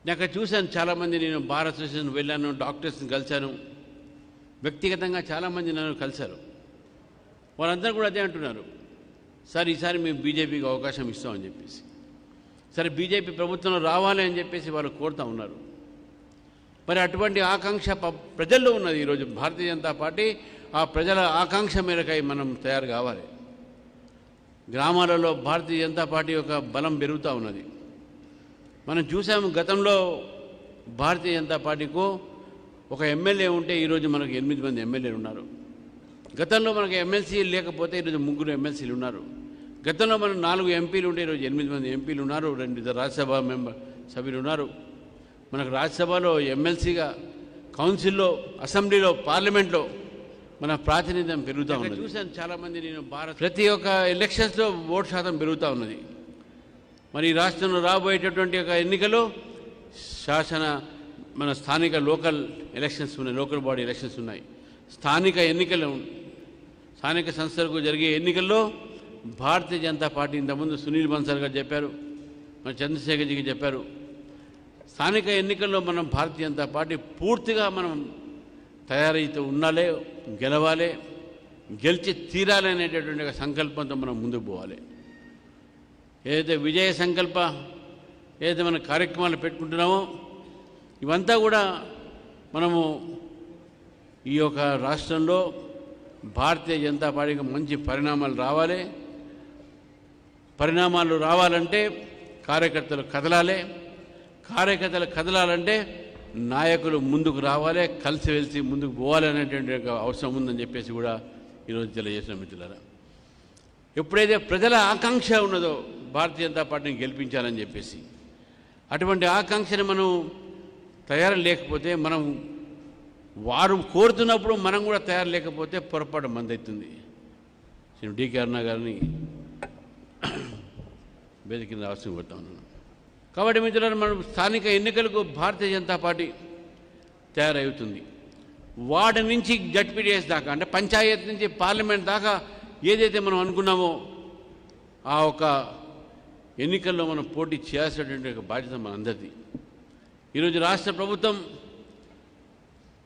నాకు చూశాను చాలామంది, నేను బార్ అసోసియేషన్ వెళ్ళాను, డాక్టర్స్ని కలిశాను, వ్యక్తిగతంగా చాలామంది నన్ను కలిశారు. వాళ్ళందరూ కూడా అదే అంటున్నారు, సార్ ఈసారి మేము బీజేపీకి అవకాశం ఇస్తామని చెప్పేసి. సరే బీజేపీ ప్రభుత్వంలో రావాలి అని చెప్పేసి వాళ్ళు కోరుతూ ఉన్నారు. మరి అటువంటి ఆకాంక్ష ప్రజల్లో ఉన్నది. ఈరోజు భారతీయ జనతా పార్టీ ఆ ప్రజల ఆకాంక్ష మేరకై మనం తయారు కావాలి. గ్రామాలలో భారతీయ జనతా పార్టీ యొక్క బలం పెరుగుతూ ఉన్నది. మనం చూసాము, గతంలో భారతీయ జనతా పార్టీకు ఒక ఎమ్మెల్యే ఉంటే ఈరోజు మనకు 8 మంది ఎమ్మెల్యేలు ఉన్నారు. గతంలో మనకు ఎమ్మెల్సీలు లేకపోతే ఈరోజు 3 ఎమ్మెల్సీలు ఉన్నారు. గతంలో మనకు 4 ఎంపీలు ఉంటే ఈరోజు 8 మంది ఎంపీలు ఉన్నారు. 2 రాజ్యసభ సభ్యులు ఉన్నారు. మనకు రాజ్యసభలో ఎమ్మెల్సీగా, కౌన్సిల్లో, అసెంబ్లీలో, పార్లమెంట్లో మన ప్రాతినిధ్యం పెరుగుతూ ఉన్నది. చూశాను చాలామంది, నేను ప్రతి ఒక్క ఎలక్షన్స్లో ఓటు శాతం పెరుగుతూ ఉన్నది. మరి ఈ రాష్ట్రంలో రాబోయేటటువంటి ఒక ఎన్నికలు మన స్థానిక లోకల్ ఎలక్షన్స్ ఉన్నాయి, లోకల్ బాడీ ఎలక్షన్స్ ఉన్నాయి, స్థానిక ఎన్నికలు, స్థానిక సంస్థలకు జరిగే ఎన్నికల్లో భారతీయ జనతా పార్టీ, ఇంతకుముందు సునీల్ బన్సాల్ గారు చెప్పారు, మన చంద్రశేఖర్జీకి చెప్పారు, స్థానిక ఎన్నికల్లో మనం భారతీయ జనతా పార్టీ పూర్తిగా మనం తయారైతే ఉండాలి, గెలవాలి, గెలిచి తీరాలి అనేటటువంటి ఒక సంకల్పంతో మనం ముందుకు పోవాలి. ఏదైతే విజయ సంకల్ప, ఏదైతే మన కార్యక్రమాలు పెట్టుకుంటున్నామో ఇవంతా కూడా మనము ఈ యొక్క రాష్ట్రంలో భారతీయ జనతా పార్టీకి మంచి పరిణామాలు రావాలి. పరిణామాలు రావాలంటే కార్యకర్తలు కదలాలి. కార్యకర్తలు కదలాలంటే నాయకులు ముందుకు రావాలి, కలిసివెలిసి ముందుకు పోవాలి అనేటువంటి అవసరం ఉందని చెప్పేసి కూడా ఈరోజు తెలియజేసిన మిత్రులారా, ఎప్పుడైతే ప్రజల ఆకాంక్ష ఉన్నదో భారతీయ జనతా పార్టీని గెలిపించాలని చెప్పేసి, అటువంటి ఆకాంక్షని మనం తయారు లేకపోతే, మనం వారు కోరుతున్నప్పుడు మనం కూడా తయారు లేకపోతే పొరపాటు మంది అవుతుంది. నేను డికే అరుణ గారిని వేదిక అవసరం కొడతా ఉన్నాను. కాబట్టి మిత్రులారా, మనం స్థానిక ఎన్నికలకు భారతీయ జనతా పార్టీ తయారవుతుంది. వార్డు నుంచి జడ్పీటీఎస్ దాకా, అంటే పంచాయత్ నుంచి పార్లమెంట్ దాకా ఏదైతే మనం అనుకున్నామో ఆ ఒక ఎన్నికల్లో మనం పోటీ చేయాల్సినటువంటి ఒక బాధ్యత మనందరిది. ఈరోజు రాష్ట్ర ప్రభుత్వం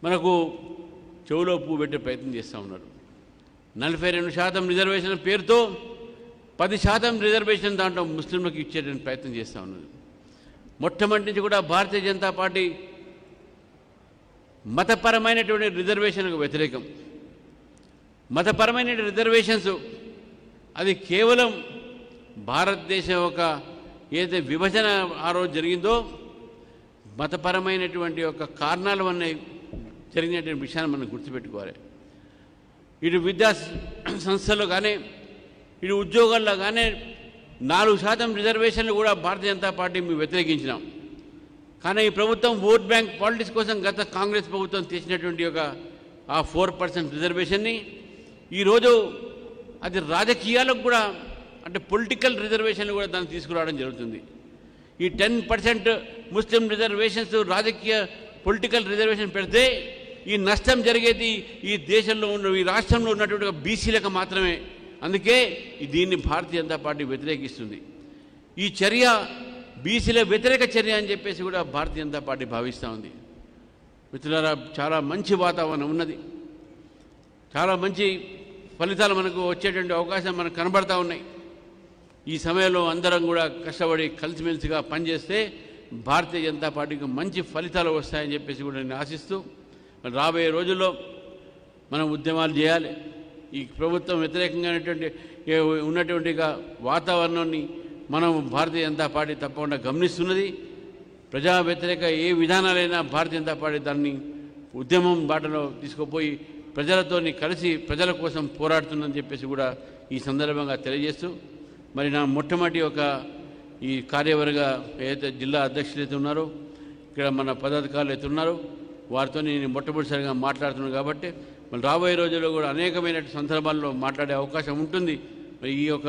మనకు చెవులో పువ్వు పెట్టే ప్రయత్నం చేస్తూ ఉన్నారు. 42% రిజర్వేషన్ పేరుతో 10% రిజర్వేషన్ దాంట్లో ముస్లింలకు ఇచ్చేటువంటి ప్రయత్నం చేస్తూ ఉన్నారు. మొట్టమొదటి నుంచి కూడా భారతీయ జనతా పార్టీ మతపరమైనటువంటి రిజర్వేషన్కు వ్యతిరేకం. మతపరమైన రిజర్వేషన్స్ అది కేవలం భారతదేశం ఒక ఏదైతే విభజన ఆ రోజు జరిగిందో మతపరమైనటువంటి ఒక కారణాల వల్ల జరిగినటువంటి విషయాన్ని మనం గుర్తుపెట్టుకోవాలి. ఇటు విద్యా సంస్థల్లో కానీ, ఇటు ఉద్యోగాల్లో కానీ 4% రిజర్వేషన్లు కూడా భారతీయ జనతా పార్టీ మేము వ్యతిరేకించినాం. కానీ ఈ ప్రభుత్వం ఓట్ బ్యాంక్ పాలిటిక్స్ కోసం గత కాంగ్రెస్ ప్రభుత్వం తీసినటువంటి ఒక ఆ 4% రిజర్వేషన్ని ఈరోజు అది రాజకీయాలకు కూడా, అంటే పొలిటికల్ రిజర్వేషన్లు కూడా దాన్ని తీసుకురావడం జరుగుతుంది. ఈ 10% ముస్లిం రిజర్వేషన్స్ రాజకీయ పొలిటికల్ రిజర్వేషన్ పెడితే ఈ నష్టం జరిగేది ఈ దేశంలో ఉన్న, ఈ రాష్ట్రంలో ఉన్నటువంటి బీసీలకు మాత్రమే. అందుకే దీన్ని భారతీయ జనతా పార్టీ వ్యతిరేకిస్తుంది. ఈ చర్య బీసీల వ్యతిరేక చర్య అని చెప్పేసి కూడా భారతీయ జనతా పార్టీ భావిస్తూ ఉంది. మిత్రులారా, చాలా మంచి వాతావరణం ఉన్నది, చాలా మంచి ఫలితాలు మనకు వచ్చేటువంటి అవకాశం మనకు కనబడతా ఉన్నాయి. ఈ సమయంలో అందరం కూడా కష్టపడి కలిసిమెలిసిగా పనిచేస్తే భారతీయ జనతా పార్టీకి మంచి ఫలితాలు వస్తాయని చెప్పేసి కూడా నేను ఆశిస్తూ, రాబోయే రోజుల్లో మనం ఉద్యమాలు చేయాలి. ఈ ప్రభుత్వం వ్యతిరేకంగా ఉన్నటువంటి వాతావరణాన్ని మనం భారతీయ జనతా పార్టీ తప్పకుండా గమనిస్తున్నది. ప్రజా వ్యతిరేక ఏ విధానాలైనా భారతీయ జనతా పార్టీ దాన్ని ఉద్యమం బాటలో తీసుకుపోయి ప్రజలతో కలిసి ప్రజల కోసం పోరాడుతుందని చెప్పేసి కూడా ఈ సందర్భంగా తెలియజేస్తూ, మరి నా మొట్టమొదటి ఈ కార్యవర్గ ఏదైతే జిల్లా అధ్యక్షులు అయితే ఉన్నారో, ఇక్కడ మన పదాధికారులు అయితే ఉన్నారో వారితో నేను మొట్టమొదటిసారిగా మాట్లాడుతున్నాను. కాబట్టి మరి రాబోయే రోజుల్లో కూడా అనేకమైన సందర్భాల్లో మాట్లాడే అవకాశం ఉంటుంది. మరి ఈ యొక్క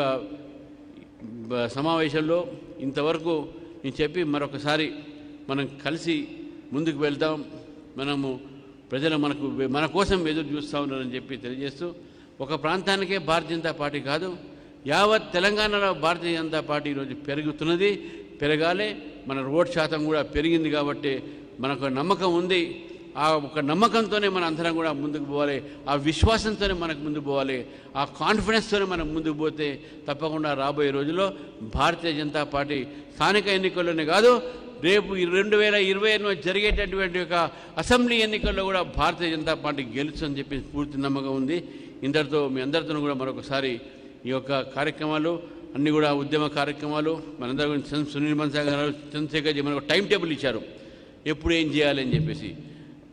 సమావేశంలో ఇంతవరకు నేను చెప్పి మరొకసారి మనం కలిసి ముందుకు వెళ్తాం. మనము ప్రజలు మన కోసం ఎదురు చూస్తూ ఉన్నారని చెప్పి తెలియజేస్తూ, ఒక ప్రాంతానికే భారతీయ జనతా పార్టీ కాదు, యావత్ తెలంగాణలో భారతీయ జనతా పార్టీ ఈరోజు పెరుగుతున్నది, పెరగాలి. మన ఓటు శాతం కూడా పెరిగింది కాబట్టి మనకు నమ్మకం ఉంది. ఆ ఒక నమ్మకంతోనే మన అందరం కూడా ముందుకు పోవాలి, ఆ విశ్వాసంతోనే మనకు ముందుకు పోవాలి, ఆ కాన్ఫిడెన్స్తోనే మనం ముందుకు పోతే తప్పకుండా రాబోయే రోజుల్లో భారతీయ జనతా పార్టీ స్థానిక ఎన్నికల్లోనే కాదు, రేపు 2020 జరిగేటటువంటి ఒక అసెంబ్లీ ఎన్నికల్లో కూడా భారతీయ జనతా పార్టీ గెలుస్తుందని చెప్పి పూర్తి నమ్మకం ఉంది. ఇంతటితో మీ అందరితో కూడా మరొకసారి ఈ యొక్క కార్యక్రమాలు అన్నీ కూడా ఉద్యమ కార్యక్రమాలు మనందరూ సునీల్ మన్సా గారు, చంద్రశేఖర్జీ మనకు టైం టేబుల్ ఇచ్చారు ఎప్పుడు ఏం చేయాలి అని చెప్పేసి.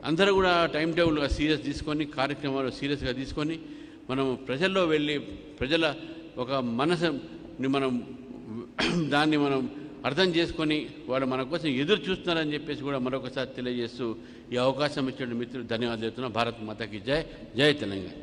అందరూ కూడా టైం టేబుల్గా సీరియస్ తీసుకొని కార్యక్రమాలు సీరియస్గా తీసుకొని మనం ప్రజల్లో వెళ్ళి ప్రజల ఒక మనసుని మనం దాన్ని మనం అర్థం చేసుకొని వాళ్ళు మన కోసం ఎదురు చూస్తున్నారని చెప్పేసి కూడా మరొకసారి తెలియజేస్తూ ఈ అవకాశం ఇచ్చిన మిత్రులు ధన్యవాదాలు చెప్తున్నా. భారత్ మాతాకి జై, జై తెలంగాణ.